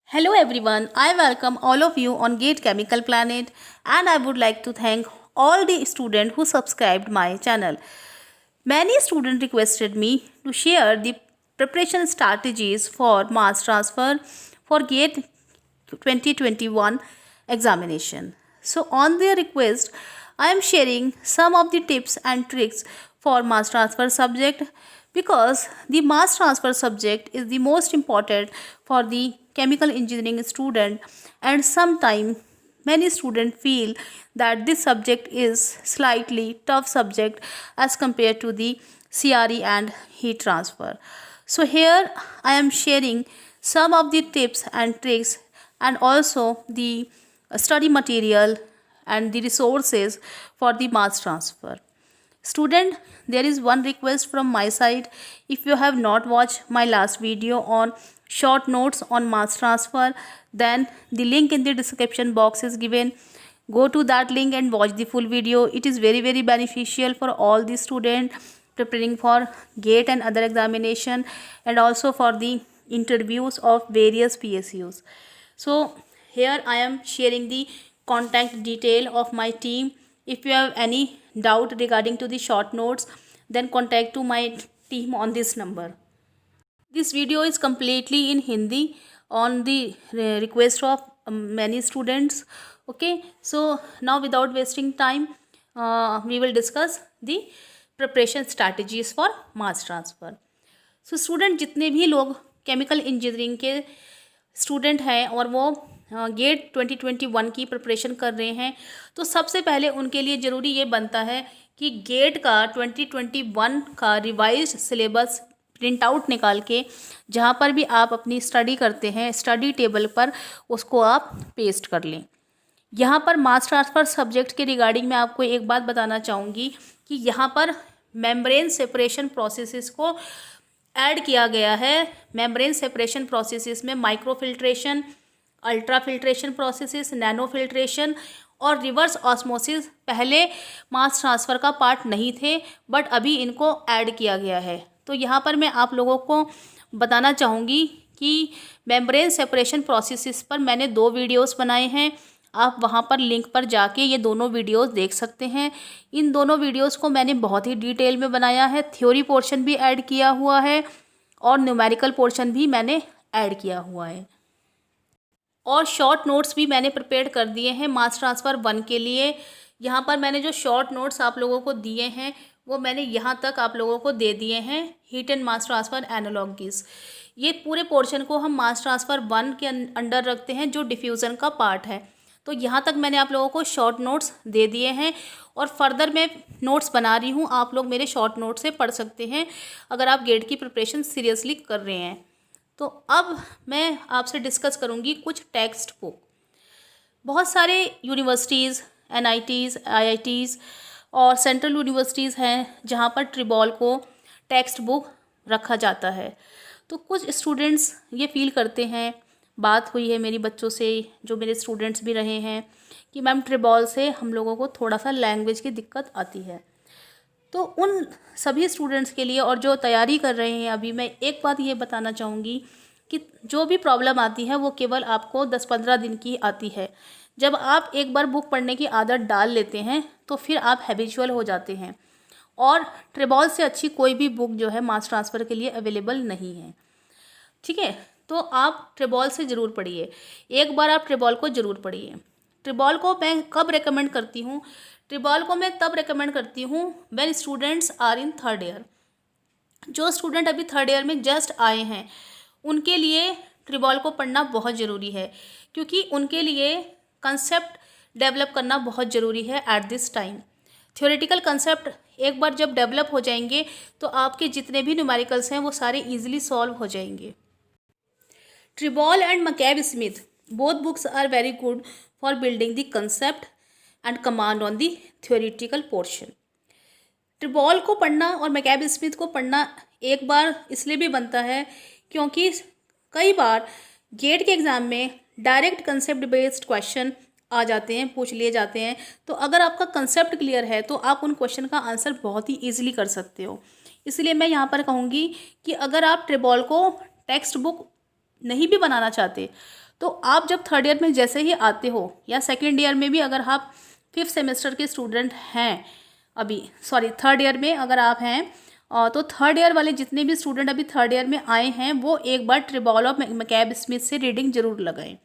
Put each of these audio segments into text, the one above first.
Hello everyone, I welcome all of you on Gate Chemical Planet and I would like to thank all the students who subscribed my channel. Many students requested me to share the preparation strategies for mass transfer for Gate 2021 examination. So on their request, I am sharing some of the tips and tricks for mass transfer subject because the mass transfer subject is the most important for the chemical engineering student, and sometimes many students feel that this subject is slightly tough subject as compared to the CRE and heat transfer. So here I am sharing some of the tips and tricks and also the study material and the resources for the mass transfer. Student, there is one request from my side. If you have not watched my last video on short notes on mass transfer, then the link in the description box is given. Go to that link and watch the full video. It is very beneficial for all the students preparing for GATE and other examination, and also for the interviews of various PSUs. So here I am sharing the contact detail of my team. If you have any doubt regarding to the short notes, then contact to my team on this number. This video is completely in Hindi on the request of many students. Okay, so now without wasting time, we will discuss the preparation strategies for mass transfer. So student जितने भी लोग chemical engineering के student हैं और वो gate 2021 की preparation कर रहे हैं, तो सबसे पहले उनके लिए ज़रूरी ये बनता है कि गेट का 2021 का रिवाइज्ड सिलेबस प्रिंट आउट निकाल के जहाँ पर भी आप अपनी स्टडी करते हैं स्टडी टेबल पर उसको आप पेस्ट कर लें। यहाँ पर मास ट्रांसफ़र सब्जेक्ट के रिगार्डिंग मैं आपको एक बात बताना चाहूँगी कि यहाँ पर मेम्ब्रेन सेपरेशन प्रोसेसेस को ऐड किया गया है। मेम्ब्रेन सेपरेशन प्रोसेसेस में microfiltration, ultra filtration processes, nano filtration और रिवर्स ऑस्मोसिस पहले मास ट्रांसफ़र का पार्ट नहीं थे, बट अभी इनको ऐड किया गया है। तो यहाँ पर मैं आप लोगों को बताना चाहूँगी कि मेम्ब्रेन सेपरेशन प्रोसेसेस पर मैंने 2 वीडियोस बनाए हैं। आप वहाँ पर लिंक पर जाके ये दोनों वीडियोस देख सकते हैं। इन दोनों वीडियोस को मैंने बहुत ही डिटेल में बनाया है। थ्योरी पोर्शन भी ऐड किया हुआ है और न्यूमेरिकल पोर्शन भी मैंने ऐड किया हुआ है, और शॉर्ट नोट्स भी मैंने प्रिपेयर कर दिए हैं मास ट्रांसफ़र 1 के लिए। यहाँ पर मैंने जो शॉर्ट नोट्स आप लोगों को दिए हैं वो मैंने यहाँ तक आप लोगों को दे दिए हैं। Heat and mass transfer analogies, ये पूरे पोर्शन को हम मास ट्रांसफ़र 1 के अंडर रखते हैं जो डिफ्यूज़न का पार्ट है। तो यहाँ तक मैंने आप लोगों को शॉर्ट नोट्स दे दिए हैं और फर्दर मैं नोट्स बना रही हूँ। आप लोग मेरे शॉर्ट नोट से पढ़ सकते हैं अगर आप गेट की प्रिपरेशन सीरियसली कर रहे हैं। तो अब मैं आपसे डिस्कस करूँगी कुछ टेक्स्ट बुक। बहुत सारे यूनिवर्सिटीज़, NITs, IITs और सेंट्रल यूनिवर्सिटीज़ हैं जहाँ पर ट्रिबॉल को टेक्स्ट बुक रखा जाता है। तो कुछ स्टूडेंट्स ये फील करते हैं, बात हुई है मेरी बच्चों से जो मेरे स्टूडेंट्स भी रहे हैं, कि मैम ट्रिबॉल से हम लोगों को थोड़ा सा लैंग्वेज की दिक्कत आती है। तो उन सभी स्टूडेंट्स के लिए और जो तैयारी कर रहे हैं अभी, मैं एक बात ये बताना चाहूँगी कि जो भी प्रॉब्लम आती है वो केवल आपको 10-15 दिन की आती है। जब आप एक बार बुक पढ़ने की आदत डाल लेते हैं तो फिर आप हैबिचुअल हो जाते हैं, और ट्रिबॉल से अच्छी कोई भी बुक जो है मास ट्रांसफ़र के लिए अवेलेबल नहीं है। ठीक है, तो आप ट्रिबॉल से ज़रूर पढ़िए, एक बार आप ट्रिबॉल को ज़रूर पढ़िए। ट्रिबॉल को मैं कब रेकमेंड करती हूँ? ट्रिबॉल को मैं तब रेकमेंड करती हूँ when students are in 3rd year. जो स्टूडेंट अभी 3rd ईयर में जस्ट आए हैं उनके लिए ट्रिबॉल को पढ़ना बहुत ज़रूरी है, क्योंकि उनके लिए कंसेप्ट डेवलप करना बहुत ज़रूरी है at this time. Theoretical concept एक बार जब डेवलप हो जाएंगे तो आपके जितने भी न्यूमेरिकल्स हैं वो सारे ईजिली सॉल्व हो जाएंगे। Treybal and McCabe Smith both books are very good for building the concept and command on the theoretical portion. ट्रिबॉल को पढ़ना और मैकैब स्मिथ को पढ़ना एक बार इसलिए भी बनता है क्योंकि कई बार गेट के एग्ज़ाम में डायरेक्ट कंसेप्ट बेस्ड क्वेश्चन आ जाते हैं, पूछ लिए जाते हैं। तो अगर आपका कंसेप्ट क्लियर है तो आप उन क्वेश्चन का आंसर बहुत ही ईजिली कर सकते हो। इसलिए मैं यहाँ पर कहूँगी कि अगर आप ट्रिबॉल को टेक्स्ट बुक नहीं भी बनाना चाहते तो आप जब थर्ड ईयर में जैसे ही आते हो या सेकेंड ईयर में भी अगर आप 5th सेमेस्टर के स्टूडेंट हैं, अभी सॉरी थर्ड ईयर में अगर आप हैं, तो थर्ड ईयर वाले जितने भी स्टूडेंट अभी थर्ड ईयर में आए हैं वो एक बार ट्रिबॉल ऑफ मैकैब स्मिथ से रीडिंग जरूर लगाएं।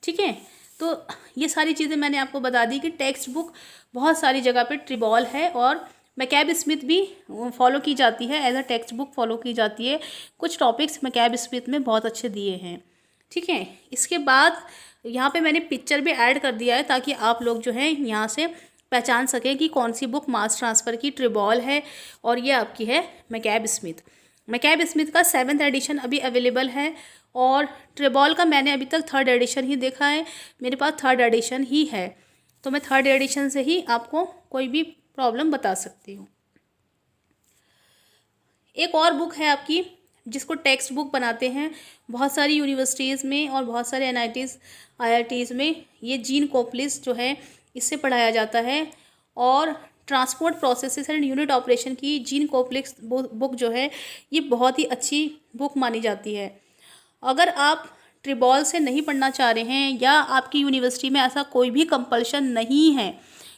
ठीक है, तो ये सारी चीज़ें मैंने आपको बता दी कि टेक्स्ट बुक बहुत सारी जगह पे ट्रिबॉल है और मैकैब स्मिथ भी फॉलो की जाती है, as a textbook follow की जाती है। कुछ टॉपिक्स मैकैब स्मिथ में बहुत अच्छे दिए हैं। ठीक है, इसके बाद यहाँ पे मैंने पिक्चर भी ऐड कर दिया है ताकि आप लोग जो है यहाँ से पहचान सकें कि कौन सी बुक मास ट्रांसफ़र की ट्रिबॉल है और ये आपकी है मैकैब स्मिथ। मैकैब स्मिथ का 7th एडिशन अभी अवेलेबल है और ट्रिबॉल का मैंने अभी तक 3rd एडिशन ही देखा है, मेरे पास 3rd एडिशन ही है, तो मैं 3rd एडिशन से ही आपको कोई भी प्रॉब्लम बता सकती हूँ। एक और बुक है आपकी जिसको टेक्स्ट बुक बनाते हैं बहुत सारी यूनिवर्सिटीज़ में और बहुत सारे NITs IITs में, ये जीन कोपलिस जो है इससे पढ़ाया जाता है। और transport processes and unit operation की जीन कोपलिस बुक जो है ये बहुत ही अच्छी बुक मानी जाती है। अगर आप ट्रिबॉल से नहीं पढ़ना चाह रहे हैं या आपकी यूनिवर्सिटी में ऐसा कोई भी कंपल्शन नहीं है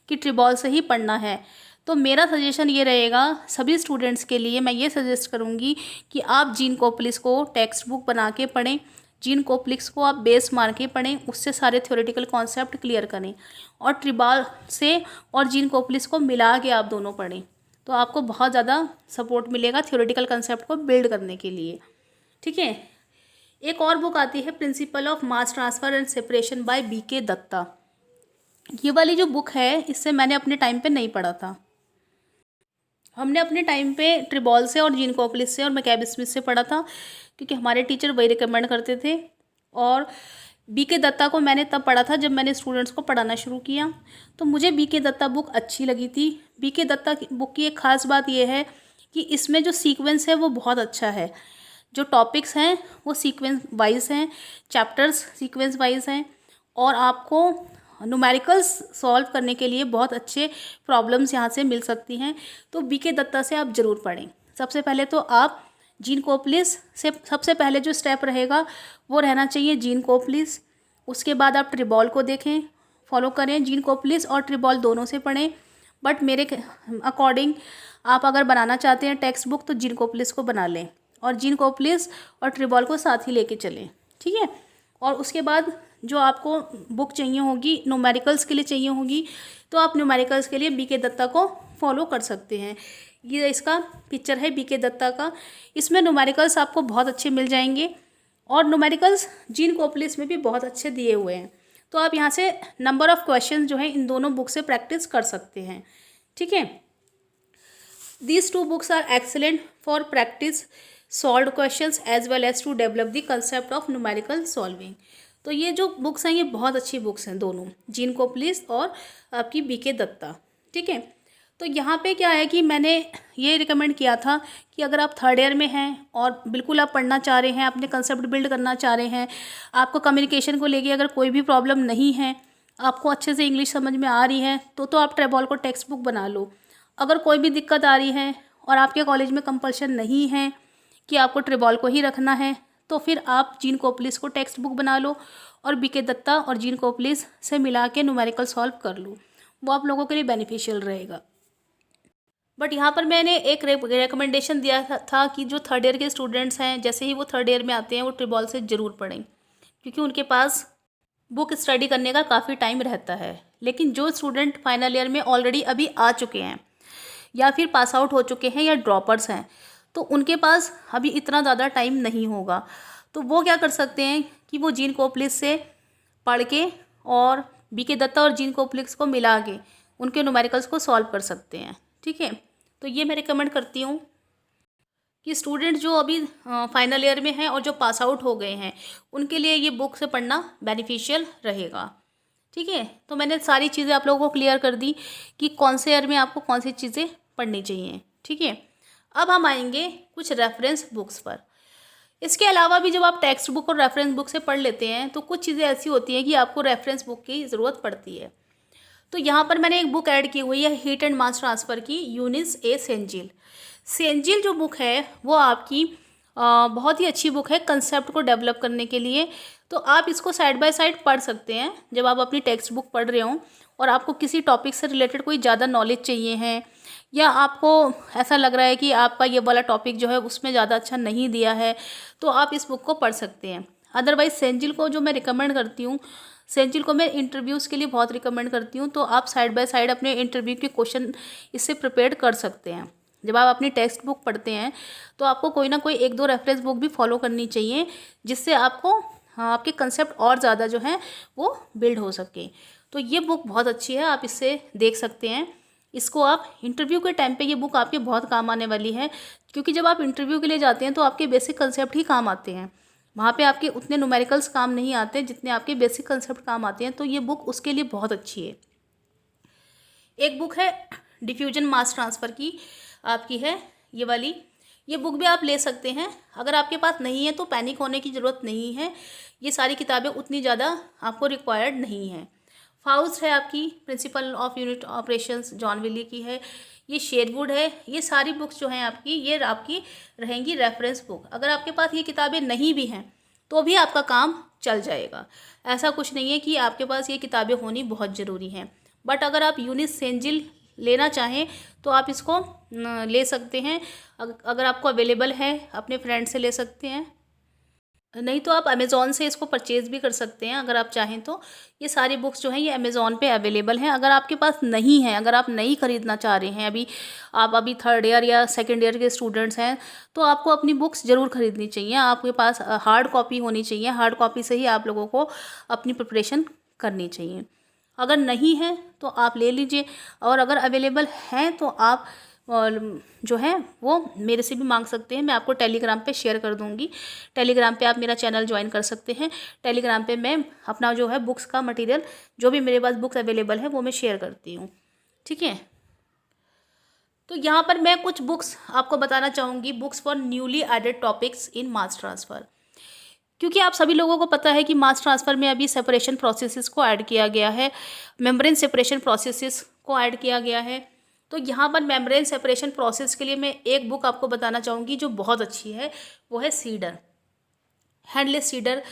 कि ट्रिबॉल से ही पढ़ना है, तो मेरा सजेशन ये रहेगा सभी स्टूडेंट्स के लिए, मैं ये सजेस्ट करूँगी कि आप जीन कोपलिस को टेक्स्ट बुक बना के पढ़ें, जीन कोपलिस को आप बेस मार के पढ़ें, उससे सारे थ्योरेटिकल कॉन्सेप्ट क्लियर करें और ट्रिबॉल से और जीन कोपलिस को मिला के आप दोनों पढ़ें, तो आपको बहुत ज़्यादा सपोर्ट मिलेगा थ्योरेटिकल कंसेप्ट को बिल्ड करने के लिए। ठीक है, एक और बुक आती है principle of mass transfer and separation by BK Dutta. ये वाली जो बुक है इससे मैंने अपने टाइम पे नहीं पढ़ा था, हमने अपने टाइम पे ट्रिबॉल से और जीन कोपलिस से और मैकैब स्मिथ से पढ़ा था क्योंकि हमारे टीचर वही रिकमेंड करते थे। और BK दत्ता को मैंने तब पढ़ा था जब मैंने स्टूडेंट्स को पढ़ाना शुरू किया, तो मुझे BK दत्ता बुक अच्छी लगी थी। BK दत्ता बुक की एक ख़ास बात यह है कि इसमें जो सीक्वेंस है वो बहुत अच्छा है, जो टॉपिक्स हैं वो सीक्वेंस वाइज हैं, चैप्टर्स सीक्वेंस वाइज हैं और आपको न्यूमेरिकल्स सॉल्व करने के लिए बहुत अच्छे प्रॉब्लम्स यहाँ से मिल सकती हैं। तो BK दत्ता से आप ज़रूर पढ़ें। सबसे पहले तो आप जीन कोपलिस से सबसे पहले जो स्टेप रहेगा वो रहना चाहिए जीन कोपलिस, उसके बाद आप ट्रिबॉल को देखें, फॉलो करें, जीन कोपलिस और ट्रिबॉल दोनों से पढ़ें। बट मेरे अकॉर्डिंग आप अगर बनाना चाहते हैं टेक्स्ट बुक तो जीन कोपलिस को बना लें और जीन कोपलिस और ट्रिबॉल को साथ ही लेके चलें। ठीक है, और उसके बाद जो आपको बुक चाहिए होगी न्यूमेरिकल्स के लिए चाहिए होगी, तो आप न्यूमेरिकल्स के लिए BK दत्ता को फॉलो कर सकते हैं। ये इसका पिक्चर है BK दत्ता का, इसमें न्यूमेरिकल्स आपको बहुत अच्छे मिल जाएंगे और न्यूमेरिकल्स जीन कोपलिस में भी बहुत अच्छे दिए हुए हैं, तो आप यहाँ से नंबर ऑफ़ क्वेश्चन जो है इन दोनों बुक से प्रैक्टिस कर सकते हैं। ठीक है, These 2 books are excellent for practice solved questions as well as to develop the concept of numerical solving। तो ये जो बुक्स हैं ये बहुत अच्छी बुक्स हैं दोनों, जीन कोपलिस और आपकी BK दत्ता। ठीक है, तो यहाँ पे क्या है कि मैंने ये रिकमेंड किया था कि अगर आप थर्ड ईयर में हैं और बिल्कुल आप पढ़ना चाह रहे हैं, अपने कंसेप्ट बिल्ड करना चाह रहे हैं, आपको कम्युनिकेशन को लेके अगर कोई भी प्रॉब्लम नहीं है, आपको अच्छे से इंग्लिश समझ में आ रही है, तो आप ट्रिबॉल को टेक्स्ट बुक बना लो। अगर कोई भी दिक्कत आ रही है और आपके कॉलेज में कंपल्शन नहीं है कि आपको ट्रिबॉल को ही रखना है, तो फिर आप जीन कोपलिस को टेक्स्ट बुक बना लो और BK दत्ता और जीन कोपलिस से मिला के न्यूमेरिकल सॉल्व कर लो, वो आप लोगों के लिए बेनिफिशियल रहेगा। बट यहाँ पर मैंने एक रिकमेंडेशन दिया था कि जो थर्ड ईयर के स्टूडेंट्स हैं, जैसे ही वो थर्ड ईयर में आते हैं वो ट्रिबॉल से ज़रूर पढ़ें क्योंकि उनके पास बुक स्टडी करने का काफ़ी टाइम रहता है। लेकिन जो स्टूडेंट फाइनल ईयर में ऑलरेडी अभी आ चुके हैं या फिर पास आउट हो चुके हैं या ड्रॉपर्स हैं, तो उनके पास अभी इतना ज़्यादा टाइम नहीं होगा, तो वो क्या कर सकते हैं कि वो जीन कोपलिस से पढ़ के और BK दत्ता और जीन कोपलिस को मिला के उनके न्यूमेरिकल्स को सॉल्व कर सकते हैं। ठीक है, तो ये मैं रिकमेंड करती हूँ कि स्टूडेंट जो अभी फाइनल ईयर में हैं और जो पास आउट हो गए हैं उनके लिए ये बुक से पढ़ना बेनिफिशियल रहेगा। ठीक है, तो मैंने सारी चीज़ें आप लोगों को क्लियर कर दी कि कौन से ईयर में आपको कौन सी चीज़ें पढ़नी चाहिए। ठीक है, अब हम आएंगे कुछ रेफरेंस बुक्स पर। इसके अलावा भी जब आप टेक्स्ट बुक और रेफरेंस बुक से पढ़ लेते हैं तो कुछ चीज़ें ऐसी होती हैं कि आपको रेफरेंस बुक की ज़रूरत पड़ती है। तो यहाँ पर मैंने एक बुक ऐड की हुई है हीट एंड मास ट्रांसफ़र की, यूनिस ए सेंजिल। सेंजिल जो बुक है वो आपकी बहुत ही अच्छी बुक है कंसेप्ट को डेवलप करने के लिए। तो आप इसको साइड बाय साइड पढ़ सकते हैं जब आप अपनी टेक्स्ट बुक पढ़ रहे हों और आपको किसी टॉपिक से रिलेटेड कोई ज़्यादा नॉलेज चाहिए है, या आपको ऐसा लग रहा है कि आपका ये वाला टॉपिक जो है उसमें ज़्यादा अच्छा नहीं दिया है, तो आप इस बुक को पढ़ सकते हैं। अदरवाइज़ सेंजिल को जो मैं रिकमेंड करती हूँ, सेंजिल को मैं इंटरव्यूज़ के लिए बहुत रिकमेंड करती हूँ। तो आप साइड बाय साइड अपने इंटरव्यू के क्वेश्चन इससे प्रिपेयर कर सकते हैं। जब आप अपनी टेक्स्ट बुक पढ़ते हैं तो आपको कोई ना कोई 1-2 रेफरेंस बुक भी फॉलो करनी चाहिए, जिससे आपको आपके कंसेप्ट और ज़्यादा जो है वो बिल्ड हो सके। तो ये बुक बहुत अच्छी है, आप इससे देख सकते हैं। इसको आप इंटरव्यू के टाइम पे ये बुक आपके बहुत काम आने वाली है, क्योंकि जब आप इंटरव्यू के लिए जाते हैं तो आपके बेसिक कंसेप्ट ही काम आते हैं। वहाँ पे आपके उतने न्यूमेरिकल्स काम नहीं आते जितने आपके बेसिक कंसेप्ट काम आते हैं। तो ये बुक उसके लिए बहुत अच्छी है। एक बुक है डिफ्यूजन मास ट्रांसफ़र की, आपकी है ये वाली। ये बुक भी आप ले सकते हैं। अगर आपके पास नहीं है तो पैनिक होने की ज़रूरत नहीं है, ये सारी किताबें उतनी ज़्यादा आपको रिक्वायर्ड नहीं है। फाउस्ट है आपकी principle of unit operations, John Wiley की है। ये शेरवुड है। ये सारी बुक्स जो हैं आपकी, ये आपकी रहेंगी रेफरेंस बुक। अगर आपके पास ये किताबें नहीं भी हैं तो भी आपका काम चल जाएगा। ऐसा कुछ नहीं है कि आपके पास ये किताबें होनी बहुत ज़रूरी हैं। बट अगर आप यूनिस सेंजिल लेना चाहें तो आप इसको ले सकते हैं। अगर आपको अवेलेबल है अपने फ्रेंड से ले सकते हैं, नहीं तो आप अमेज़ॉन से इसको परचेज़ भी कर सकते हैं अगर आप चाहें तो। ये सारी बुक्स जो हैं ये अमेज़ॉन पे अवेलेबल हैं। अगर आपके पास नहीं है, अगर आप नहीं ख़रीदना चाह रहे हैं, आप अभी 3rd ईयर या 2nd ईयर के स्टूडेंट्स हैं, तो आपको अपनी बुक्स ज़रूर ख़रीदनी चाहिए। आपके पास हार्ड कॉपी होनी चाहिए। हार्ड कॉपी से ही आप लोगों को अपनी प्रिपरेशन करनी चाहिए। अगर नहीं है तो आप ले लीजिए, और अगर अवेलेबल हैं तो आप जो है वो मेरे से भी मांग सकते हैं। मैं आपको टेलीग्राम पे शेयर कर दूंगी। टेलीग्राम पे आप मेरा चैनल ज्वाइन कर सकते हैं। टेलीग्राम पे मैं अपना जो है बुक्स का मटेरियल, जो भी मेरे पास बुक्स अवेलेबल है वो मैं शेयर करती हूँ, ठीक है। तो यहाँ पर मैं कुछ बुक्स आपको बताना चाहूँगी, books for newly added topics in mass transfer. क्योंकि आप सभी लोगों को पता है कि मास ट्रांसफ़र में अभी सेपरेशन प्रोसेसेस को ऐड किया गया है, मेम्ब्रेन सेपरेशन प्रोसेसेस को ऐड किया गया है। तो यहाँ पर मेम्ब्रेन सेपरेशन प्रोसेस के लिए मैं एक बुक आपको बताना चाहूँगी जो बहुत अच्छी है, वो है सीडर, हैंडलेस सीडर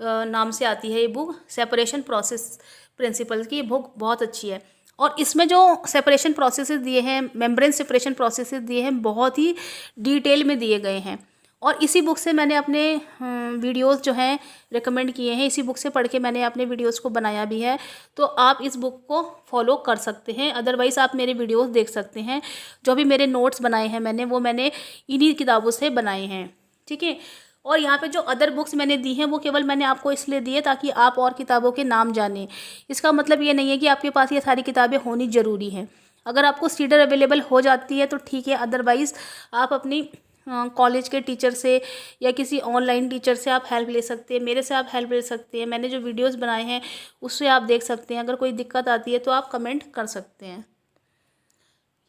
नाम से आती है ये बुक। सेपरेशन प्रोसेस प्रिंसिपल्स की ये बुक बहुत अच्छी है, और इसमें जो सेपरेशन प्रोसेसेस दिए हैं, मेम्ब्रेन सेपरेशन प्रोसेसेस दिए हैं, बहुत ही डिटेल में दिए गए हैं। और इसी बुक से मैंने अपने वीडियोस जो हैं रिकमेंड किए हैं। इसी बुक से पढ़ के मैंने अपने वीडियोस को बनाया भी है। तो आप इस बुक को फॉलो कर सकते हैं। अदरवाइज़ आप मेरे वीडियोस देख सकते हैं। जो भी मेरे नोट्स बनाए हैं वो मैंने इन्हीं किताबों से बनाए हैं, ठीक है। और यहाँ पे जो अदर बुक्स मैंने दी हैं वो केवल मैंने आपको इसलिए दी है ताकि आप और किताबों के नाम जानें। इसका मतलब ये नहीं है कि आपके पास ये सारी किताबें होनी ज़रूरी हैं। अगर आपको सीडर अवेलेबल हो जाती है तो ठीक है, अदरवाइज़ आप अपनी कॉलेज के टीचर से या किसी ऑनलाइन टीचर से आप हेल्प ले सकते हैं। मेरे से आप हेल्प ले सकते हैं। मैंने जो वीडियोस बनाए हैं उससे आप देख सकते हैं। अगर कोई दिक्कत आती है तो आप कमेंट कर सकते हैं।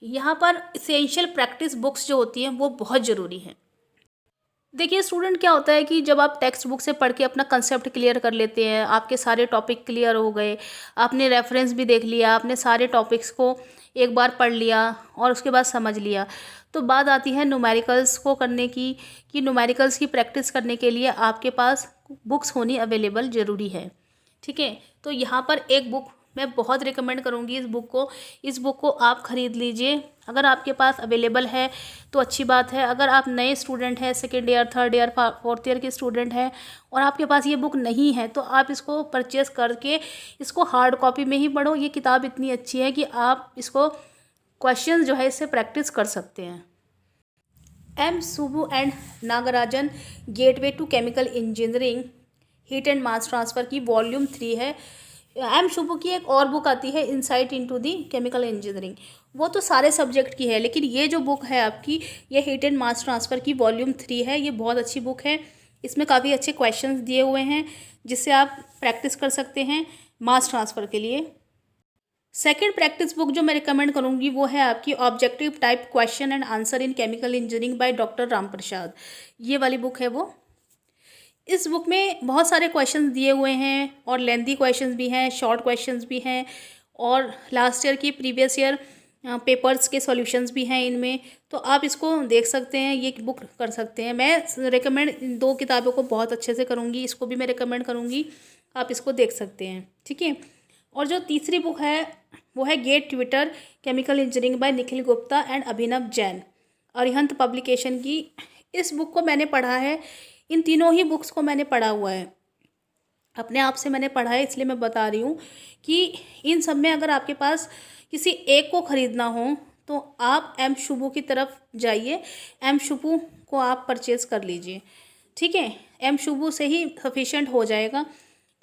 यहाँ पर इसेंशियल प्रैक्टिस बुक्स जो होती हैं वो बहुत ज़रूरी हैं। देखिए स्टूडेंट, क्या होता है कि जब आप टेक्स्ट बुक से पढ़ के अपना कंसेप्ट क्लियर कर लेते हैं, आपके सारे टॉपिक क्लियर हो गए, आपने रेफरेंस भी देख लिया, आपने सारे टॉपिक्स को एक बार पढ़ लिया और उसके बाद समझ लिया, तो बात आती है न्यूमेरिकल्स को करने की, कि न्यूमेरिकल्स की प्रैक्टिस करने के लिए आपके पास बुक्स होनी अवेलेबल ज़रूरी है, ठीक है। तो यहाँ पर एक बुक मैं बहुत रिकमेंड करूँगी इस बुक को आप ख़रीद लीजिए। अगर आपके पास अवेलेबल है तो अच्छी बात है। अगर आप नए स्टूडेंट हैं, 2nd year 3rd year 4th year के स्टूडेंट हैं और आपके पास ये बुक नहीं है, तो आप इसको परचेज़ करके इसको हार्ड कॉपी में ही पढ़ो। ये किताब इतनी अच्छी है कि आप इसको क्वेश्चंस जो है इससे प्रैक्टिस कर सकते हैं। M Subbu and Nagarajan, gateway to chemical engineering, heat and mass transfer की वॉल्यूम 3 है। एम सुब्बू की एक और बुक आती है, insight into the chemical engineering. वो तो सारे सब्जेक्ट की है, लेकिन ये जो बुक है आपकी, ये हीट एंड मास ट्रांसफ़र की वॉल्यूम 3 है। ये बहुत अच्छी बुक है। इसमें काफ़ी अच्छे क्वेश्चंस दिए हुए हैं जिससे आप प्रैक्टिस कर सकते हैं मास ट्रांसफ़र के लिए। सेकेंड प्रैक्टिस बुक जो मैं रिकमेंड करूँगी वो है आपकी objective type question and answer in chemical engineering by doctor Ram Prasad. ये वाली बुक है वो। इस बुक में बहुत सारे क्वेश्चंस दिए हुए हैं और लेंथी क्वेश्चंस भी हैं, शॉर्ट क्वेश्चंस भी हैं, और लास्ट ईयर की प्रीवियस ईयर पेपर्स के सॉल्यूशंस भी हैं इनमें, तो आप इसको देख सकते हैं, ये बुक कर सकते हैं। मैं रिकमेंड इन 2 किताबों को बहुत अच्छे से करूँगी, इसको भी मैं रिकमेंड करूँगी, आप इसको देख सकते हैं, ठीक है। और जो तीसरी बुक है वो है GATE tutor chemical engineering by Nikhil Gupta and Abhinav Jain, Arihant publication की। इस बुक को मैंने पढ़ा है, इन तीनों ही बुक्स को मैंने पढ़ा हुआ है, अपने आप से मैंने पढ़ा है, इसलिए मैं बता रही हूँ कि इन सब में अगर आपके पास किसी एक को ख़रीदना हो तो आप एम शुभू की तरफ जाइए, एम शुभू को आप परचेज़ कर लीजिए, ठीक है। एम शुभू से ही सफिशेंट हो जाएगा,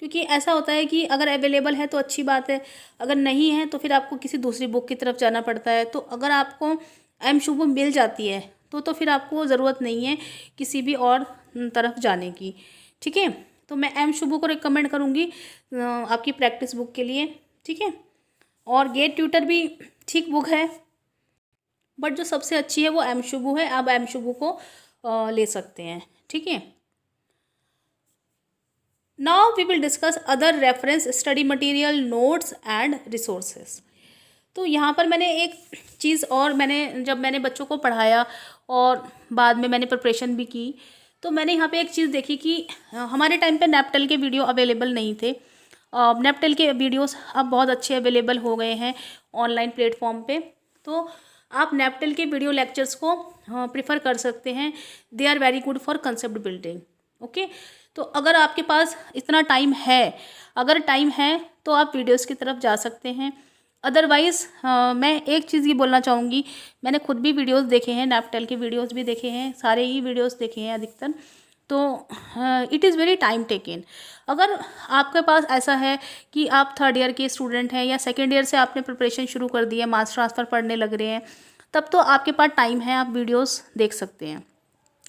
क्योंकि ऐसा होता है कि अगर अवेलेबल है तो अच्छी बात है, अगर नहीं है तो फिर आपको किसी दूसरी बुक की तरफ जाना पड़ता है। तो अगर आपको एम शुभू मिल जाती है तो फिर आपको ज़रूरत नहीं है किसी भी और तरफ जाने की, ठीक है। तो मैं एम शुभू को रिकमेंड करूँगी आपकी प्रैक्टिस बुक के लिए, ठीक है। और गेट ट्यूटर भी ठीक बुक है, बट जो सबसे अच्छी है वो एम शुभू है, आप एम शुभू को ले सकते हैं, ठीक है। Now we will discuss other reference study material notes and resources. तो यहाँ पर मैंने एक चीज़ और, जब मैंने बच्चों को पढ़ाया और बाद में मैंने प्रिपरेशन भी की, तो मैंने यहाँ पे एक चीज़ देखी कि हमारे टाइम पे नैपटेल के वीडियो अवेलेबल नहीं थे। नैपटेल के वीडियोस अब बहुत अच्छे अवेलेबल हो गए हैं ऑनलाइन प्लेटफॉर्म पे, तो आप नैपटेल के वीडियो लेक्चर्स को प्रिफ़र कर सकते हैं। They are very good for concept building, okay. तो अगर आपके पास इतना टाइम है, अगर टाइम है तो आप वीडियोस की तरफ जा सकते हैं। अदरवाइज़ मैं एक चीज़ ये बोलना चाहूँगी, मैंने खुद भी वीडियोस देखे हैं, नैपटेल के वीडियोस भी देखे हैं, सारे ही वीडियोस देखे हैं अधिकतर, तो it is very time taking. अगर आपके पास ऐसा है कि आप 3rd ईयर के स्टूडेंट हैं या 2nd ईयर से आपने प्रिपरेशन शुरू कर दी है, मास ट्रांसफ़र पढ़ने लग रहे हैं, तब तो आपके पास टाइम है, आप वीडियोस देख सकते हैं,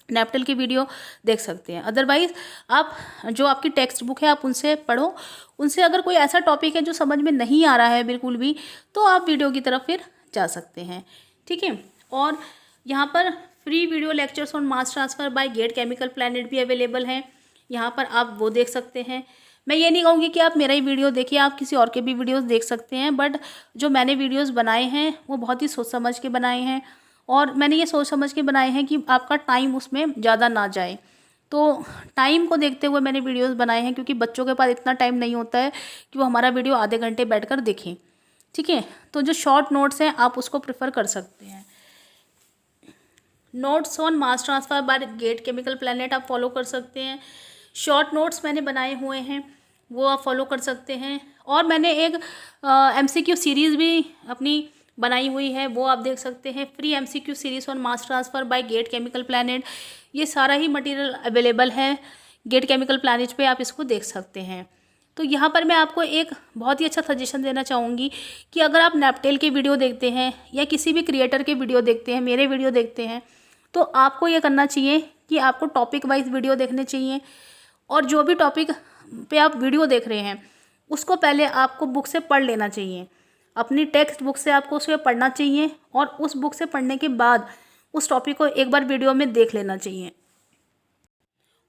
नैपटेल की वीडियो देख सकते हैं। अदरवाइज़ आप जो आपकी टेक्स्ट बुक है आप उनसे पढ़ो, उनसे अगर कोई ऐसा टॉपिक है जो समझ में नहीं आ रहा है बिल्कुल भी, तो आप वीडियो की तरफ फिर जा सकते हैं, ठीक है। और यहाँ पर free video lectures on mass transfer by GATE chemical planet भी अवेलेबल हैं, यहाँ पर आप वो देख सकते हैं। मैं ये नहीं कहूँगी कि आप मेरा ही वीडियो देखिए, आप किसी और के भी वीडियोज़ देख सकते हैं, बट जो मैंने वीडियोज़ बनाए हैं वो बहुत ही सोच समझ के बनाए हैं, और मैंने ये सोच समझ के बनाए हैं कि आपका टाइम उसमें ज़्यादा ना जाए। तो टाइम को देखते हुए मैंने वीडियोस बनाए हैं, क्योंकि बच्चों के पास इतना टाइम नहीं होता है कि वो हमारा वीडियो आधे घंटे बैठकर देखें, ठीक है। तो जो शॉर्ट नोट्स हैं आप उसको प्रेफर कर सकते हैं। Notes on mass transfer by GATE chemical planet आप फॉलो कर सकते हैं। शॉर्ट नोट्स मैंने बनाए हुए हैं, वो आप फॉलो कर सकते हैं। और मैंने एक MCQ सीरीज़ भी अपनी बनाई हुई है, वो आप देख सकते हैं, free MCQ series on mass transfer by GATE chemical planet. ये सारा ही मटेरियल अवेलेबल है गेट केमिकल प्लैनेट पे, आप इसको देख सकते हैं। तो यहाँ पर मैं आपको एक बहुत ही अच्छा सजेशन देना चाहूँगी कि अगर आप नैपटेल के वीडियो देखते हैं या किसी भी क्रिएटर के वीडियो देखते हैं, मेरे वीडियो देखते हैं, तो आपको ये करना चाहिए कि आपको टॉपिक वाइज वीडियो देखने चाहिए, और जो भी टॉपिक पे आप वीडियो देख रहे हैं उसको पहले आपको बुक से पढ़ लेना चाहिए, अपनी टेक्स्ट बुक से आपको उसे पढ़ना चाहिए, और उस बुक से पढ़ने के बाद उस टॉपिक को एक बार वीडियो में देख लेना चाहिए।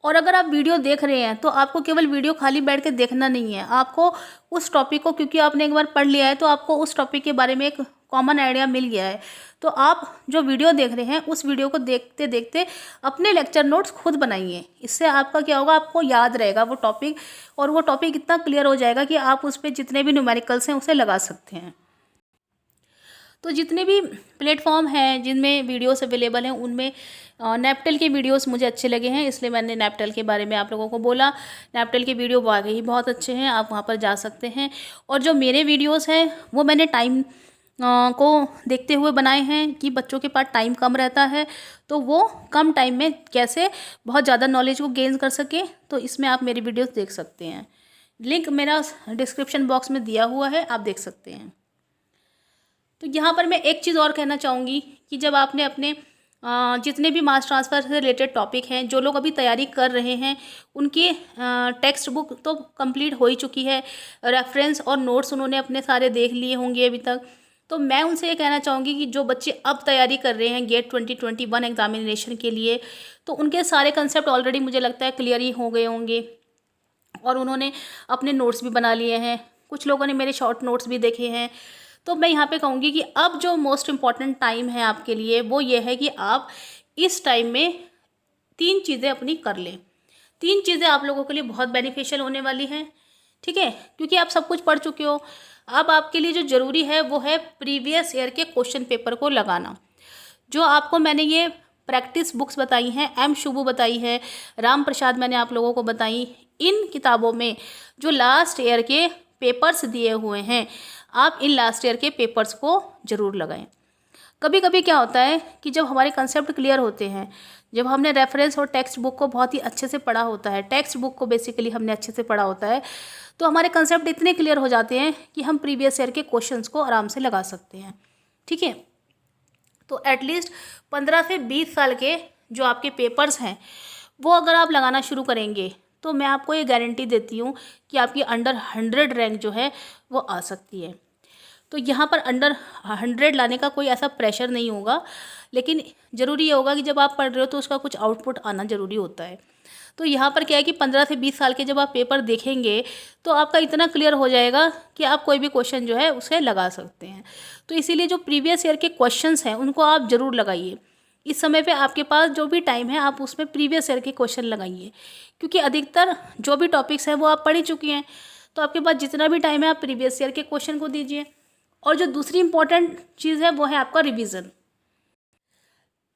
और अगर आप वीडियो देख रहे हैं तो आपको केवल वीडियो खाली बैठ के देखना नहीं है, आपको उस टॉपिक को, क्योंकि आपने एक बार पढ़ लिया है तो आपको उस टॉपिक के बारे में एक कॉमन आइडिया मिल गया है, तो आप जो वीडियो देख रहे हैं उस वीडियो को देखते देखते अपने लेक्चर नोट्स खुद बनाइए। इससे आपका क्या होगा, आपको याद रहेगा वो टॉपिक, और वो टॉपिक इतना क्लियर हो जाएगा कि आप उस पर जितने भी न्यूमेरिकल्स हैं उसे लगा सकते हैं। तो जितने भी प्लेटफॉर्म हैं जिनमें वीडियोस अवेलेबल हैं उनमें नैपटेल के वीडियोस मुझे अच्छे लगे हैं, इसलिए मैंने नैपटेल के बारे में आप लोगों को बोला। नैपटेल के वीडियो वाकई बहुत अच्छे हैं, आप वहाँ पर जा सकते हैं। और जो मेरे वीडियोस हैं वो मैंने टाइम को देखते हुए बनाए हैं कि बच्चों के पास टाइम कम रहता है, तो वो कम टाइम में कैसे बहुत ज़्यादा नॉलेज को गेन कर सके, तो इसमें आप मेरी वीडियोस देख सकते हैं। लिंक मेरा डिस्क्रिप्शन बॉक्स में दिया हुआ है, आप देख सकते हैं। तो यहाँ पर मैं एक चीज़ और कहना चाहूँगी कि जब आपने अपने जितने भी मास ट्रांसफ़र से रिलेटेड टॉपिक हैं, जो लोग अभी तैयारी कर रहे हैं, उनकी टेक्स्ट बुक तो कंप्लीट हो ही चुकी है, रेफरेंस और नोट्स उन्होंने अपने सारे देख लिए होंगे अभी तक। तो मैं उनसे ये कहना चाहूँगी कि जो बच्चे अब तैयारी कर रहे हैं गेट 2021 एग्जामिनेशन के लिए, तो उनके सारे कंसेप्ट ऑलरेडी मुझे लगता है क्लियर ही हो गए होंगे, और उन्होंने अपने नोट्स भी बना लिए हैं। कुछ लोगों ने मेरे शॉर्ट नोट्स भी देखे हैं। तो मैं यहाँ पे कहूँगी कि अब जो मोस्ट इम्पॉर्टेंट टाइम है आपके लिए वो ये है कि आप इस टाइम में 3 चीज़ें अपनी कर लें। 3 चीज़ें आप लोगों के लिए बहुत बेनिफिशियल होने वाली हैं, ठीक है, क्योंकि आप सब कुछ पढ़ चुके हो। अब आपके लिए जो ज़रूरी है वो है प्रीवियस ईयर के क्वेश्चन पेपर को लगाना। जो आपको मैंने ये प्रैक्टिस बुक्स बताई हैं, एम शुभू बताई है, राम प्रसाद मैंने आप लोगों को बताई, इन किताबों में जो लास्ट ईयर के पेपर्स दिए हुए हैं, आप इन लास्ट ईयर के पेपर्स को ज़रूर लगाएं। कभी कभी क्या होता है कि जब हमारे कंसेप्ट क्लियर होते हैं, जब हमने रेफरेंस और टेक्स्ट बुक को बहुत ही अच्छे से पढ़ा होता है, टेक्स्ट बुक को बेसिकली हमने अच्छे से पढ़ा होता है, तो हमारे कंसेप्ट इतने क्लियर हो जाते हैं कि हम प्रीवियस ईयर के क्वेश्चंस को आराम से लगा सकते हैं, ठीक है। तो एटलीस्ट 15 से 20 साल के जो आपके पेपर्स हैं वो अगर आप लगाना शुरू करेंगे तो मैं आपको ये गारंटी देती हूँ कि आपकी अंडर 100 रैंक जो है वो आ सकती है। तो यहाँ पर अंडर 100 लाने का कोई ऐसा प्रेशर नहीं होगा, लेकिन ज़रूरी ये होगा कि जब आप पढ़ रहे हो तो उसका कुछ आउटपुट आना ज़रूरी होता है। तो यहाँ पर क्या है कि 15 से 20 साल के जब आप पेपर देखेंगे तो आपका इतना क्लियर हो जाएगा कि आप कोई भी क्वेश्चन जो है उसे लगा सकते हैं। तो इसीलिए जो प्रीवियस ईयर के क्वेश्चंस हैं उनको आप ज़रूर लगाइए। इस समय पे आपके पास जो भी टाइम है आप उसमें प्रीवियस ईयर के क्वेश्चन लगाइए, क्योंकि अधिकतर जो भी टॉपिक्स हैं वो आप पढ़ ही चुके हैं। तो आपके पास जितना भी टाइम है आप प्रीवियस ईयर के क्वेश्चन को दीजिए। और जो दूसरी इंपॉर्टेंट चीज़ है वो है आपका रिवीजन।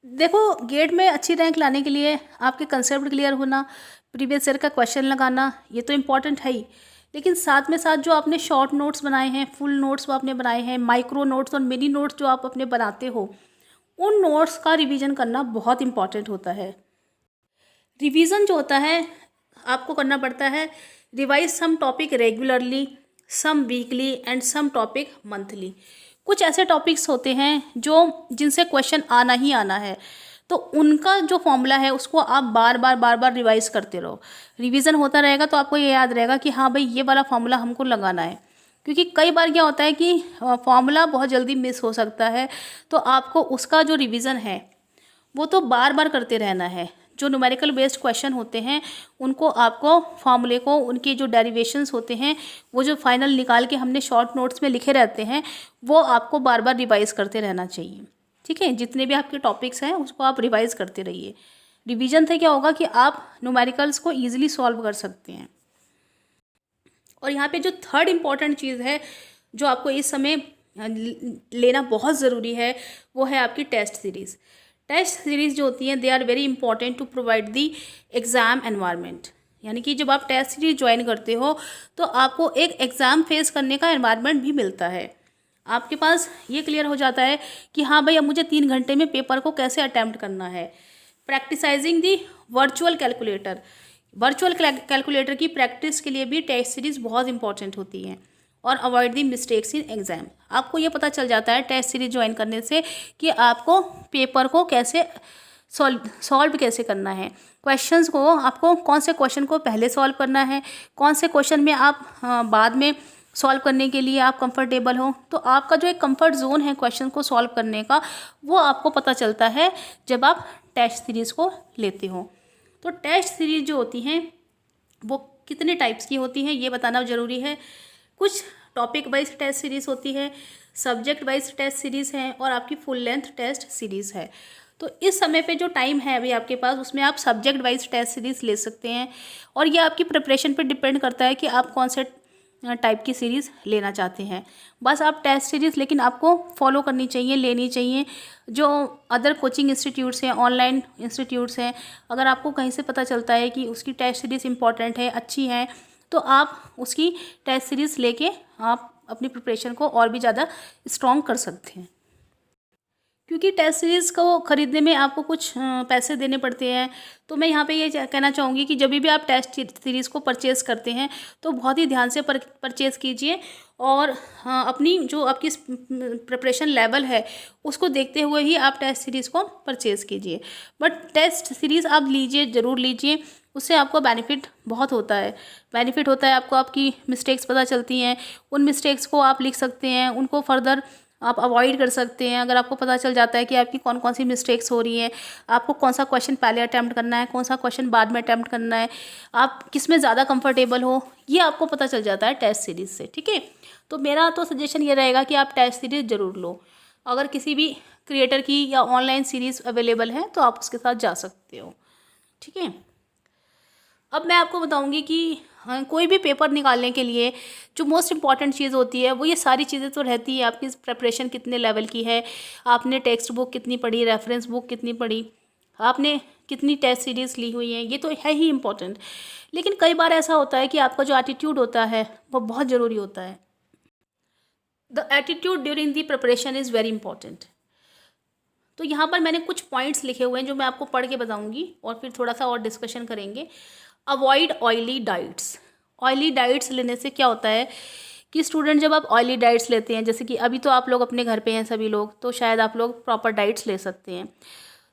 देखो, गेट में अच्छी रैंक लाने के लिए आपके कंसेप्ट क्लियर होना, प्रीवियस ईयर का क्वेश्चन लगाना, ये तो इम्पॉर्टेंट है ही, लेकिन साथ में साथ जो आपने शॉर्ट नोट्स बनाए हैं, फुल नोट्स वो आपने बनाए हैं, माइक्रो नोट्स और मिनी नोट्स जो आप अपने बनाते हो, उन नोट्स का रिवीजन करना बहुत इंपॉर्टेंट होता है। रिवीजन जो होता है आपको करना पड़ता है, revise some topic regularly, some weekly and some topic monthly. कुछ ऐसे टॉपिक्स होते हैं जो जिनसे क्वेश्चन आना ही आना है, तो उनका जो फॉर्मूला है उसको आप बार बार रिवाइज करते रहो। रिवीजन होता रहेगा तो आपको ये याद रहेगा कि हाँ भाई ये वाला फॉर्मूला हमको लगाना है, क्योंकि कई बार क्या होता है कि फॉर्मूला बहुत जल्दी मिस हो सकता है। तो आपको उसका जो रिवीजन है वो तो बार बार करते रहना है। जो न्यूमेरिकल बेस्ड क्वेश्चन होते हैं उनको आपको फॉर्मूले को, उनके जो डेरिवेशंस होते हैं, वो जो फाइनल निकाल के हमने शॉर्ट नोट्स में लिखे रहते हैं, वो आपको बार बार रिवाइज करते रहना चाहिए, ठीक है। जितने भी आपके टॉपिक्स हैं उसको आप रिवाइज करते रहिए। रिवीजन से क्या होगा कि आप न्यूमेरिकल्स को ईजिली सॉल्व कर सकते हैं। और यहाँ पे जो थर्ड इम्पॉर्टेंट चीज़ है जो आपको इस समय लेना बहुत ज़रूरी है वो है आपकी टेस्ट सीरीज़। टेस्ट सीरीज़ जो होती हैं they are very important to provide the exam environment. यानी कि जब आप टेस्ट सीरीज ज्वाइन करते हो तो आपको एक एग्ज़ाम फेस करने का एनवायरनमेंट भी मिलता है। आपके पास ये क्लियर हो जाता है कि हाँ भाई अब मुझे 3 घंटे में पेपर को कैसे अटैम्प्ट करना है। Practising the virtual calculator, virtual calculator की प्रैक्टिस के लिए भी टेस्ट सीरीज़ बहुत इंपॉर्टेंट होती है। और avoid the mistakes in exam, आपको ये पता चल जाता है टेस्ट सीरीज ज्वाइन करने से कि आपको पेपर को कैसे सॉल्व कैसे करना है, क्वेश्चंस को आपको कौन से क्वेश्चन को पहले सॉल्व करना है, कौन से क्वेश्चन में आप बाद में सॉल्व करने के लिए आप कंफर्टेबल हो। तो आपका जो एक कंफर्ट जोन है क्वेश्चन को सॉल्व करने का, वो आपको पता चलता है जब आप टेस्ट सीरीज़ को लेते हो। तो टेस्ट सीरीज जो होती हैं वो कितने टाइप्स की होती हैं ये बताना ज़रूरी है। कुछ टॉपिक वाइज टेस्ट सीरीज़ होती है, सब्जेक्ट वाइज टेस्ट सीरीज़ है और आपकी फुल लेंथ टेस्ट सीरीज़ है। तो इस समय पे जो टाइम है अभी आपके पास उसमें आप सब्जेक्ट वाइज टेस्ट सीरीज़ ले सकते हैं। और ये आपकी प्रिपरेशन पे डिपेंड करता है कि आप कौन से टाइप की सीरीज़ लेना चाहते हैं। बस आप टेस्ट सीरीज़ लेकिन आपको फॉलो करनी चाहिए, लेनी चाहिए। जो अदर कोचिंग इंस्टीट्यूट्स हैं, ऑनलाइन इंस्टीट्यूट्स हैं, अगर आपको कहीं से पता चलता है कि उसकी टेस्ट सीरीज़ इंपॉर्टेंट है, अच्छी है, तो आप उसकी टेस्ट सीरीज़ लेके आप अपनी प्रिपरेशन को और भी ज़्यादा स्ट्रॉन्ग कर सकते हैं। क्योंकि टेस्ट सीरीज़ को ख़रीदने में आपको कुछ पैसे देने पड़ते हैं। तो मैं यहाँ पे ये कहना चाहूँगी कि जब भी आप टेस्ट सीरीज़ को परचेज़ करते हैं तो बहुत ही ध्यान से परचेज़ कीजिए और अपनी जो आपकी प्रिपरेशन लेवल है उसको देखते हुए ही आप टेस्ट सीरीज़ को परचेज़ कीजिए। बट टेस्ट सीरीज़ आप लीजिए, ज़रूर लीजिए, उससे आपको बेनिफिट बहुत होता है। आपको आपकी मिस्टेक्स पता चलती हैं, उन मिस्टेक्स को आप लिख सकते हैं, उनको फर्दर आप अवॉइड कर सकते हैं। अगर आपको पता चल जाता है कि आपकी कौन कौन सी मिस्टेक्स हो रही हैं, आपको कौन सा क्वेश्चन पहले अटैम्प्ट करना है, कौन सा क्वेश्चन बाद में अटैम्प्ट करना है, आप किस में ज़्यादा कंफर्टेबल हो, ये आपको पता चल जाता है टेस्ट सीरीज़ से। ठीक है, तो मेरा तो सजेशन ये रहेगा कि आप टेस्ट सीरीज़ ज़रूर लो। अगर किसी भी क्रिएटर की या ऑनलाइन सीरीज़ अवेलेबल है तो आप उसके साथ जा सकते हो। ठीक है, अब मैं आपको बताऊंगी कि कोई भी पेपर निकालने के लिए जो मोस्ट इम्पॉर्टेंट चीज़ होती है वो ये सारी चीज़ें तो रहती है। आपकी प्रिपरेशन कितने लेवल की है, आपने टेक्स्ट बुक कितनी पढ़ी, रेफरेंस बुक कितनी पढ़ी, आपने कितनी टेस्ट सीरीज़ ली हुई है, ये तो है ही इम्पॉर्टेंट। लेकिन कई बार ऐसा होता है कि आपका जो एटीट्यूड होता है वो बहुत ज़रूरी होता है। The attitude during the preparation is very important. तो यहाँ पर मैंने कुछ पॉइंट्स लिखे हुए हैं जो मैं आपको पढ़ के बताऊंगी और फिर थोड़ा सा और डिस्कशन करेंगे। Avoid oily diets. Oily diets लेने से क्या होता है कि स्टूडेंट जब आप ऑयली डाइट्स लेते हैं, जैसे कि अभी तो आप लोग अपने घर पे हैं सभी लोग, तो शायद आप लोग प्रॉपर डाइट्स ले सकते हैं।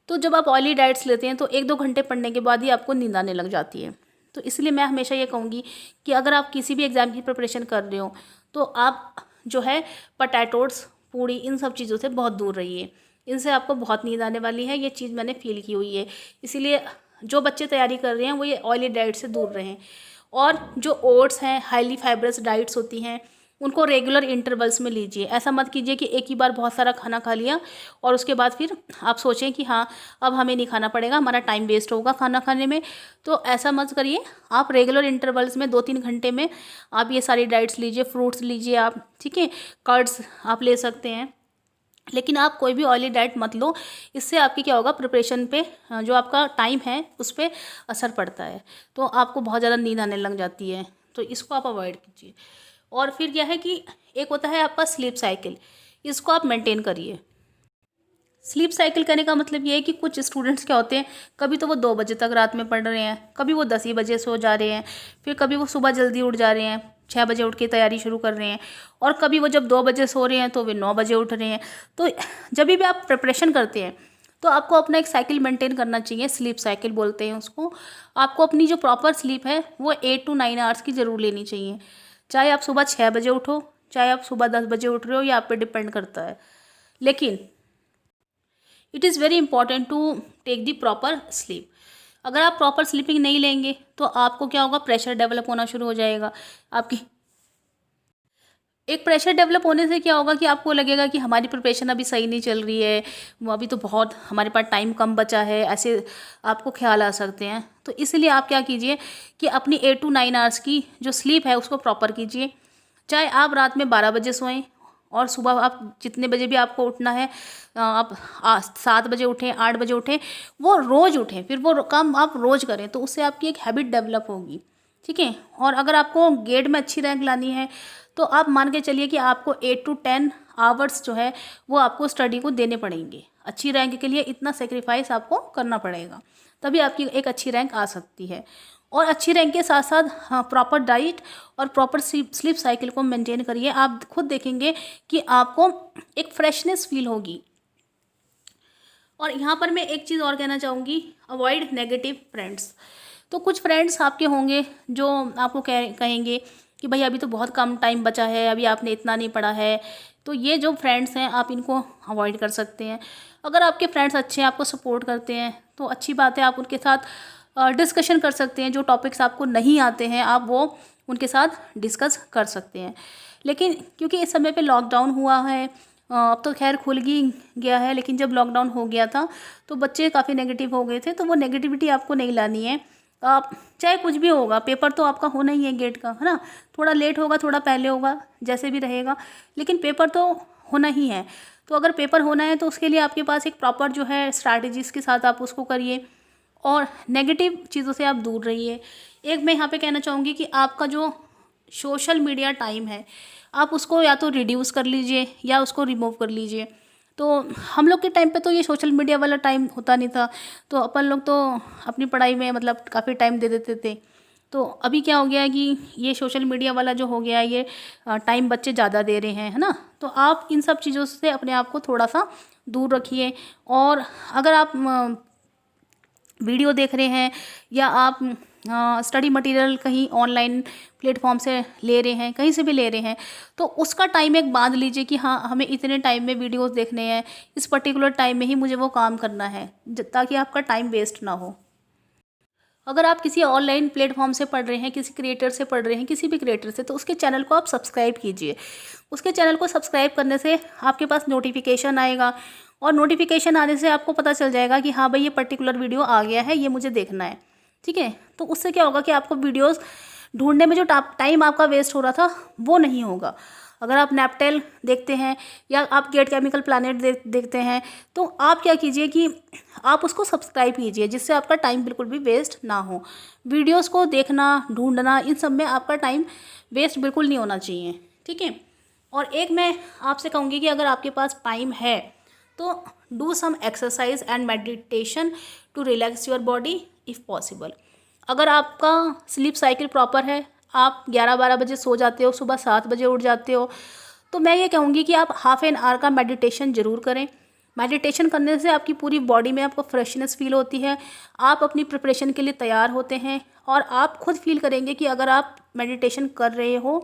तो जब आप ऑयली डाइट्स लेते हैं तो 1-2 घंटे पढ़ने के बाद ही आपको नींद आने लग जाती है। तो इसलिए मैं हमेशा ये कहूँगी कि अगर आप किसी भी एग्ज़ाम की प्रिपरेशन कर रहे हो तो आप जो है पोटैटोज़, पूड़ी, इन सब चीज़ों से बहुत दूर रहिए। इनसे आपको बहुत नींद आने वाली है, ये चीज़ मैंने फील की हुई है। इसीलिए जो बच्चे तैयारी कर रहे हैं वो ये ऑयली डाइट से दूर रहें। और जो ओट्स हैं, हाईली फाइबरस डाइट्स होती हैं, उनको रेगुलर इंटरवल्स में लीजिए। ऐसा मत कीजिए कि एक ही बार बहुत सारा खाना खा लिया और उसके बाद फिर आप सोचें कि हाँ अब हमें नहीं खाना पड़ेगा, हमारा टाइम वेस्ट होगा खाना खाने में। तो ऐसा मत करिए, आप रेगुलर इंटरवल्स में 2-3 घंटे में आप ये सारी डाइट्स लीजिए। फ्रूट्स लीजिए आप, ठीक है, कर्ड्स आप ले सकते हैं, लेकिन आप कोई भी ऑयली डाइट मत लो। इससे आपकी क्या होगा, प्रिपरेशन पे जो आपका टाइम है उस पर असर पड़ता है, तो आपको बहुत ज़्यादा नींद आने लग जाती है। तो इसको आप अवॉइड कीजिए। और फिर क्या है कि एक होता है आपका स्लीप साइकिल, इसको आप मेंटेन करिए। स्लीप साइकिल करने का मतलब ये है कि कुछ स्टूडेंट्स क्या होते हैं, कभी तो वो 2 बजे तक रात में पढ़ रहे हैं, कभी वो 10 ही बजे सो जा रहे हैं, फिर कभी वो सुबह जल्दी उठ जा रहे हैं, 6 बजे उठ के तैयारी शुरू कर रहे हैं, और कभी वो जब 2 बजे सो रहे हैं तो वे 9 बजे उठ रहे हैं। तो जब भी आप प्रिपरेशन करते हैं तो आपको अपना एक साइकिल मेंटेन करना चाहिए, स्लीप साइकिल बोलते हैं उसको। आपको अपनी जो प्रॉपर स्लीप है वो 8 to 9 आवर्स की ज़रूर लेनी चाहिए। चाहे आप सुबह 6 बजे उठो, चाहे आप सुबह 10 बजे उठ रहे हो, ये आप पे डिपेंड करता है। लेकिन it is very important to take the proper sleep. अगर आप प्रॉपर स्लीपिंग नहीं लेंगे तो आपको क्या होगा, प्रेशर डेवलप होना शुरू हो जाएगा। आपकी एक प्रेशर डेवलप होने से क्या होगा कि आपको लगेगा कि हमारी प्रिपरेशन अभी सही नहीं चल रही है, वो अभी तो बहुत हमारे पास टाइम कम बचा है, ऐसे आपको ख्याल आ सकते हैं। तो इसलिए आप क्या कीजिए कि अपनी 8 to 9 आवर्स की जो स्लीप है उसको प्रॉपर कीजिए। चाहे आप रात में 12 बजे सोएं और सुबह आप जितने बजे भी आपको उठना है, आप 7 बजे उठें, 8 बजे उठें, वो रोज़ उठें, फिर वो काम आप रोज़ करें, तो उससे आपकी एक हैबिट डेवलप होगी। ठीक है, और अगर आपको गेट में अच्छी रैंक लानी है तो आप मान के चलिए कि आपको 8 to 10 आवर्स जो है वो आपको स्टडी को देने पड़ेंगे। अच्छी रैंक के लिए इतना सेक्रीफाइस आपको करना पड़ेगा, तभी आपकी एक अच्छी रैंक आ सकती है। और अच्छी रैंक के साथ साथ हाँ, प्रॉपर डाइट और प्रॉपर स्लीप साइकिल को मेंटेन करिए। आप खुद देखेंगे कि आपको एक फ्रेशनेस फील होगी। और यहाँ पर मैं एक चीज़ और कहना चाहूँगी, अवॉइड नेगेटिव फ्रेंड्स। तो कुछ फ्रेंड्स आपके होंगे जो आपको कहेंगे कि भाई अभी तो बहुत कम टाइम बचा है, अभी आपने इतना नहीं पढ़ा है। तो ये जो फ्रेंड्स हैं आप इनको अवॉइड कर सकते हैं। अगर आपके फ्रेंड्स अच्छे हैं, आपको सपोर्ट करते हैं, तो अच्छी बात है, आप उनके साथ डिस्कशन कर सकते हैं। जो टॉपिक्स आपको नहीं आते हैं आप वो उनके साथ डिस्कस कर सकते हैं। लेकिन क्योंकि इस समय पे लॉकडाउन हुआ है, अब तो खैर खुल ही गया है, लेकिन जब लॉकडाउन हो गया था तो बच्चे काफ़ी नेगेटिव हो गए थे। तो वो नेगेटिविटी आपको नहीं लानी है। आप चाहे कुछ भी होगा, पेपर तो आपका होना ही है गेट का, है ना। थोड़ा लेट होगा, थोड़ा पहले होगा, जैसे भी रहेगा, लेकिन पेपर तो होना ही है। तो अगर पेपर होना है तो उसके लिए आपके पास एक प्रॉपर जो है स्ट्रैटेजीज़ के साथ आप उसको करिए और नेगेटिव चीज़ों से आप दूर रहिए। एक मैं यहाँ पे कहना चाहूँगी कि आपका जो सोशल मीडिया टाइम है आप उसको या तो रिड्यूस कर लीजिए या उसको रिमूव कर लीजिए। तो हम लोग के टाइम पे तो ये सोशल मीडिया वाला टाइम होता नहीं था, तो अपन लोग तो अपनी पढ़ाई में मतलब काफ़ी टाइम दे देते थे। तो अभी क्या हो गया है कि ये सोशल मीडिया वाला जो हो गया है, ये टाइम बच्चे ज़्यादा दे रहे हैं, है ना। तो आप इन सब चीज़ों से अपने आप को थोड़ा सा दूर रखिए। और अगर आप वीडियो देख रहे हैं या आप स्टडी मटेरियल कहीं ऑनलाइन प्लेटफॉर्म से ले रहे हैं, कहीं से भी ले रहे हैं, तो उसका टाइम एक बांध लीजिए कि हाँ हमें इतने टाइम में वीडियोस देखने हैं, इस पर्टिकुलर टाइम में ही मुझे वो काम करना है, ताकि आपका टाइम वेस्ट ना हो। अगर आप किसी ऑनलाइन प्लेटफॉर्म से पढ़ रहे हैं, किसी क्रिएटर से पढ़ रहे हैं, किसी भी क्रिएटर से, तो उसके चैनल को आप सब्सक्राइब कीजिए। उसके चैनल को सब्सक्राइब करने से आपके पास नोटिफिकेशन आएगा, और नोटिफिकेशन आने से आपको पता चल जाएगा कि हाँ भाई ये पर्टिकुलर वीडियो आ गया है, ये मुझे देखना है। ठीक है, तो उससे क्या होगा कि आपको वीडियोस ढूंढने में जो टाइम आपका वेस्ट हो रहा था वो नहीं होगा। अगर आप नैपटेल देखते हैं या आप गेट केमिकल प्लानेट देखते हैं, तो आप क्या कीजिए कि आप उसको सब्सक्राइब कीजिए, जिससे आपका टाइम बिल्कुल भी वेस्ट ना हो। वीडियोस को देखना, ढूंढना, इन सब में आपका टाइम वेस्ट बिल्कुल नहीं होना चाहिए। ठीक है, और एक मैं आपसे कहूँगी कि अगर आपके पास टाइम है तो do some exercise and meditation to relax your body if possible. अगर आपका स्लीप साइकिल प्रॉपर है, आप 11-12 बजे सो जाते हो, सुबह 7 बजे उठ जाते हो, तो मैं ये कहूँगी कि आप हाफ एन आवर का मेडिटेशन ज़रूर करें। मेडिटेशन करने से आपकी पूरी बॉडी में आपको फ्रेशनेस फील होती है, आप अपनी प्रिपरेशन के लिए तैयार होते हैं, और आप खुद फील करेंगे कि अगर आप मेडिटेशन कर रहे हो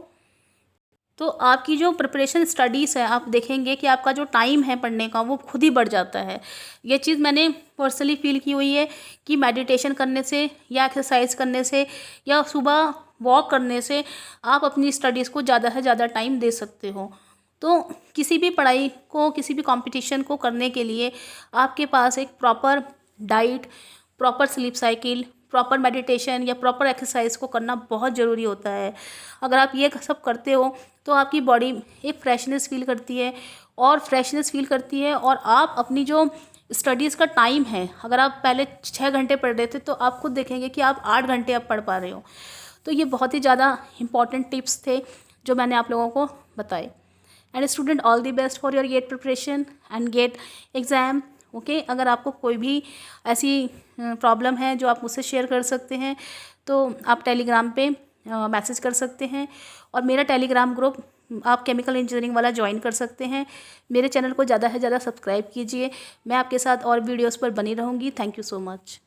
तो आपकी जो प्रिपरेशन स्टडीज़ है, आप देखेंगे कि आपका जो टाइम है पढ़ने का वो खुद ही बढ़ जाता है। ये चीज़ मैंने पर्सनली फील की हुई है कि मेडिटेशन करने से या एक्सरसाइज करने से या सुबह वॉक करने से आप अपनी स्टडीज़ को ज़्यादा से ज़्यादा टाइम दे सकते हो। तो किसी भी पढ़ाई को, किसी भी कंपटीशन को करने के लिए आपके पास एक proper diet, proper sleep cycle, proper meditation या प्रॉपर एक्सरसाइज को करना बहुत ज़रूरी होता है। अगर आप ये सब करते हो तो आपकी बॉडी एक फ्रेशनेस फील करती है, और आप अपनी जो स्टडीज़ का टाइम है, अगर आप पहले 6 घंटे पढ़ रहे थे तो आप खुद देखेंगे कि आप 8 घंटे अब पढ़ पा रहे हो। तो ये बहुत ही ज़्यादा इंपॉर्टेंट टिप्स थे जो मैंने आप लोगों को बताए। And student, all the best for your GATE preparation and GATE exam. Okay, अगर आपको कोई भी ऐसी प्रॉब्लम है जो आप मुझसे शेयर कर सकते हैं, तो आप टेलीग्राम पे मैसेज कर सकते हैं, और मेरा टेलीग्राम ग्रुप आप केमिकल इंजीनियरिंग वाला ज्वाइन कर सकते हैं। मेरे चैनल को ज़्यादा से ज़्यादा सब्सक्राइब कीजिए। मैं आपके साथ और वीडियोस पर बनी रहूँगी। Thank you so much.